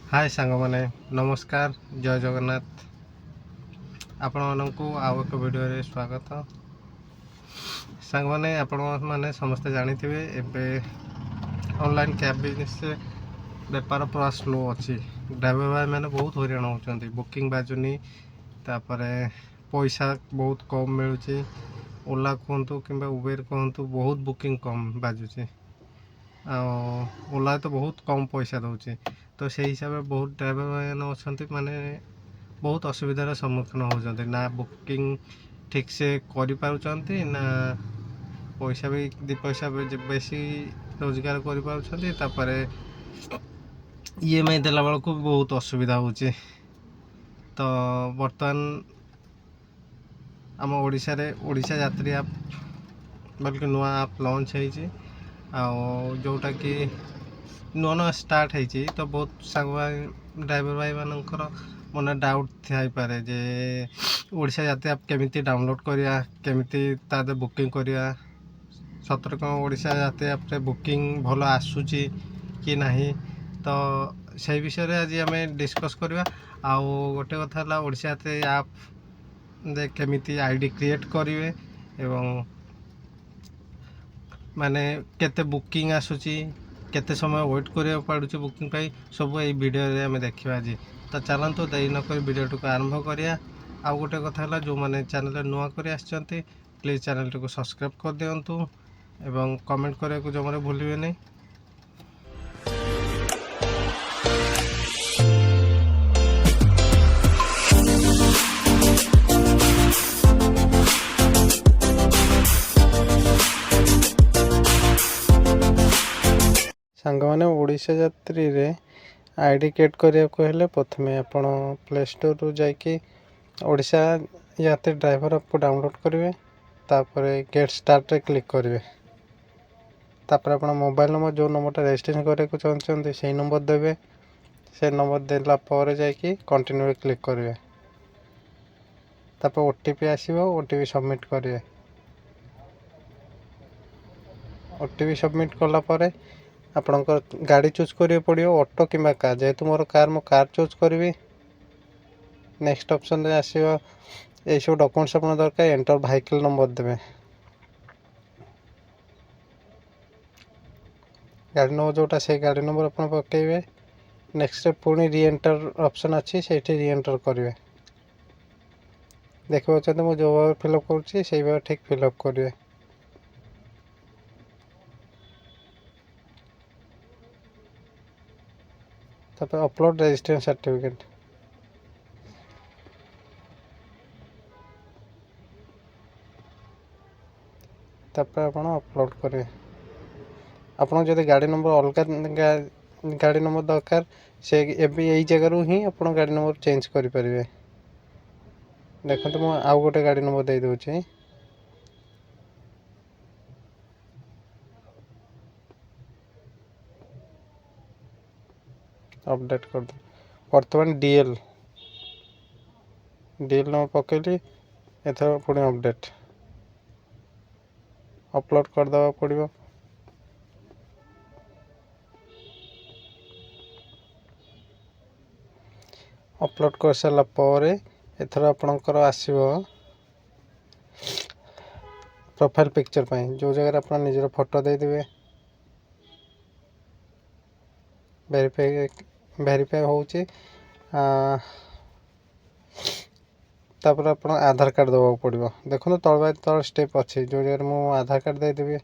हाय सांग माने नमस्कार जय जगन्नाथ आपण मानक आउ एक वीडियो रे स्वागत सांग माने आपण माने समस्त जानिथिबे एबे ऑनलाइन कैब बिजनेस बेपार पूरा स्लो अच्छी ड्राइवर भाई मैंने बहुत हईराण होती बुकिंग बाजुनी तापरे पैसा बहुत कम मिलूँ ओला कहतु कि उबेर कहतु बहुत बुकिंग कम बाजुची ओला तो बहुत कम पैसा दूसरी तो से हिसाब से बहुत ड्राइवर मैंने अच्छा माने बहुत असुविधार सम्मुखीन होती ना बुकिंग ठीक से करें ना पैसा भी दी पैसा बेसी रोजगार कर ईएमआई देला बेलू बहुत असुविधा होची तो बर्तमान आम ओडिशा यात्री आप बल्कि नुआ आप लॉन्च है जोटा कि नुआ नुआ स्टार्ट है तो बहुत सांग ड्राइवर भाई मानकर मन डाउट थाईपे जे ओडिशा यात्री आप केमिति डाउनलोड करिया केमिति तादे बुकिंग करिया सतर कौन ओडिशा यात्री आप बुकिंग भल आसूची कि नहीं तो से विषय आज आम डिस्कस करवा आउ गोटे कथा ओडिशा यात्री आप केमिति आईडी क्रिएट करेंगे एवं माने केते बुकिंग आसूची केते समय वेट करिया पड़ुची बुकिंग पाई सब ये वीडियो रे हमें देखिबा आज तो चलतु देरी नक वीडियो को आरंभ करिया आउ गोटे कथा जो मैंने चैनल नुआ कर आछंती प्लीज चैनल को सब्सक्राइब कर दियंतु एवं कमेंट करने को जमारे भूलिए नहीं। सांग मैंने ओडिशा यात्री रे आईडी क्रिएट करने को हेले प्रथमे आपण प्ले स्टोर रु जाइए ओडिशा यात्री ड्राइवर ऐप को डाउनलोड करेंगे तापर गेट स्टार्ट रे क्लिक करेंगे तापर आप मोबाइल नंबर जो नंबरटा रजिस्ट्रेशन करने को चाहते से नंबर देवे से नंबर देला पर जाइए कंटिन्यू क्लिक करेंगे तापर ओटीपी आसीबो ओटीपी सबमिट करेंगे ओटीपी सबमिट कला परे आपणकर गाड़ी चूज करिए पड़ियो ऑटो किंबा कार जेहेतु मोर कार मो कार चूज करी नेक्स्ट ऑप्शन रे आसीबो ए सब डॉक्यूमेंट्स आपन दरकार एंटर व्हीकल नंबर देबे गाड़ी नंबर जोटा से गाड़ी नंबर आपन पकेबे नेक्स्ट रे पुणी री एंटर ऑप्शन अच्छी सेठी री एंटर करिवे देखबो चते मो जो फिलअप करछि सेही भाव ठीक फिलअप करिवे तापर अपलोड रजिस्ट्रेशन सर्टिफिकेट तापर आपण अपलोड करेंगे आपन जदि गाड़ी नंबर अलग गाड़ी नंबर दरकार से यही जगह रू ही आप गाड़ी नंबर चेंज करें देखो तो मुझे आउ गोटे गाड़ी नंबर दे दूची अपडेट कर दे बर्तमान डीएल नंबर पकेली एथर पुणी अपडेट अपलोड कर दवा पड़िबो अपलोड कर सारा पर एथर आपणकर आसीबो प्रोफाइल पिक्चर पाई जो जगह आप निजर फोटो दे देबे वेरीफाई होची तापर आप आधार कार्ड दवा पड़ो देखो तल बाय तल स्टेप अच्छी जो जगह मु आधार कार्ड दे देबी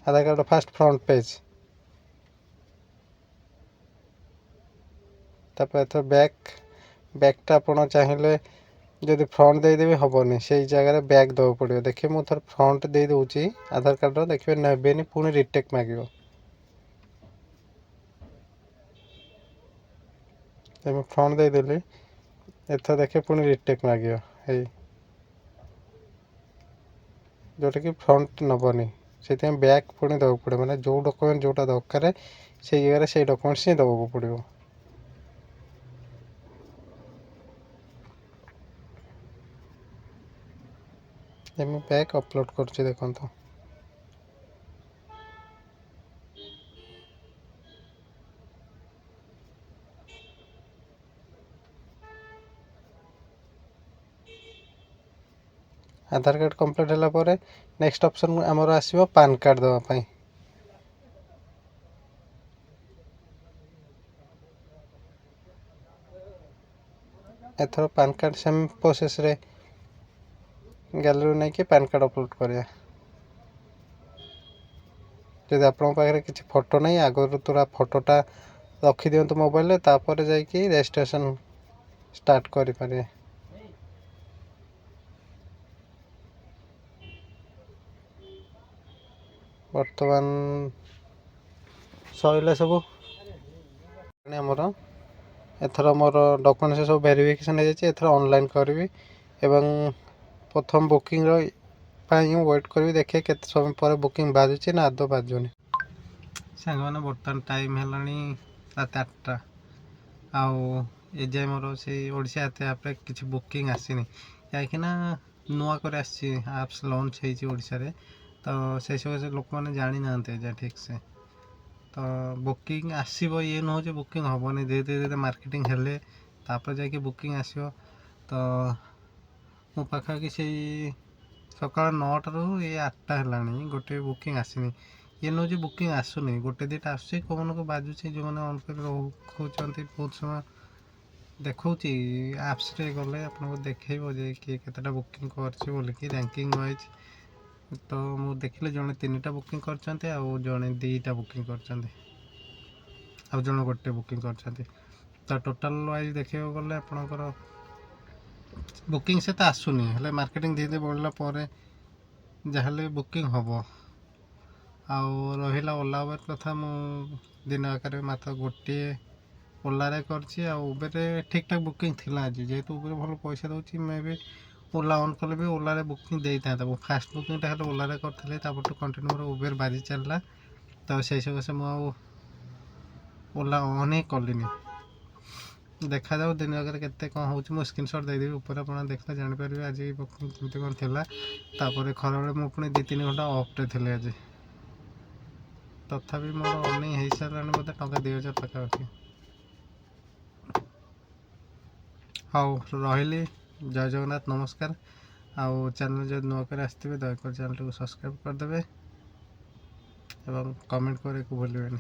आधार कार्ड फास्ट फ्रंट पेज तापर एथर बैकटा आप चाहिए जदि फ्रंट दे देबे हबनी से जगह बैक दवा पड़ो देखिए मु थर फ्रंट दे दूची आधार कार्ड देखिए नेबेनी पुणी रिटेक मांगो फ्रंट दे देली एथर देखिए पुणी रिटेक मांगो जोटा कि फ्रंट नबनी से बैक पुणी दवा पड़ो मैंने जो डॉक्यूमेंट जोटा दरकार से जगह से डॉक्यूमेंट्स ही दवा पड़ो बैक अपलोड कर देखो आधार कार्ड कंप्लीट होला पर नेक्स्ट ऑप्शन हमर आसीबो पैन कार्ड दवा पई। एथर पैन कार्ड सेम प्रोसेस रे गैलरी नहीं कि पैन कार्ड अपलोड करिया। जदि आपन पाखरे किछि फोटो नहीं आगर तोरा फोटोटा रखी दियंतु मोबाइल रे तापर जाई कि रजिस्ट्रेशन स्टार्ट करि पारे। वर्तमान सइला सब हमर एथर मोर डॉक्यूमेंट सब वेरिफिकेशन हो जाए। एथर ऑनलाइन करी एवं प्रथम बुकिंग वेट करी देखिए केते समय पर बुकिंग बाजुची ना आदौ बाजुनी। सांग मैंने बर्तमान टाइम है रात 8टा आउ ए जाए मोर से ओडिशा आप किसी बुकिंग आसीनी कहीं नुआ कर आप्स लॉन्च होती ओडिशा रे तो से सब से लोक मैंने जानी ना ठीक से तो बुकिंग आसो ये नुह जो बुकिंग हेनी धीरे धीरे मार्केटिंग हेले तापर जाकि बुकिंग आसो तो मो पाखापाखि से सका 9टा रू ये 8टा है गोटे बुकिंग आसनी ये नुह जो बुकिंग आसुनी गोटे दुईटा आसूँ कौन को बाजुचे जो मैंने ऑन कर रखुंट बहुत समय देखा आप्स रे गले आपको देखो जे किए केतेटा बुकिंग कर रैंकिंग वाइज तो मुझे देखिले जड़े 3टा बुकिंग कर जड़े 2टा बुकिंग कर जड़े गोटे बुकिंग कर तो टोटाल वाइज देखा गले आपणकर बुकिंग से तो आसुनी हेले मार्केटिंग धीरे बढ़ला पर जहाँ बुकिंग हम आउ रहा ओला उबेर कथा मु दिन आकार मात्र गोटे ओलारे कर उबेर ठीक ठाक बुकिंग थी आज जेहेतु उबेर भल पैसा दूसरी मे भी ओला ऑन कले भी ओलारे बुकिंग दे था फास्ट बुकिंग टा ओलारे करी तो कंटिन्यू मोर उबेर बाजी चलला तो से सकाशे मुझे ओला ऑन ही कलिनी देखा जाऊ दिन आगे केते कौन हो स्क्रीनशॉट देदेवी ऊपर आप देखते जापर आज बुकिंग केमती कौन थी खरा बेले मुझे 2-3 घंटा ऑफ्रे थे आज तथापि मोर अर्निंग हो सारा बोलते टका 2000 पाखापाखि। हाँ रही जय जगन्नाथ नमस्कार आउ चैनल जो नुआ कर आसते दयाकोर चैनल को सब्सक्राइब करदे और कमेंट करे को भूलें।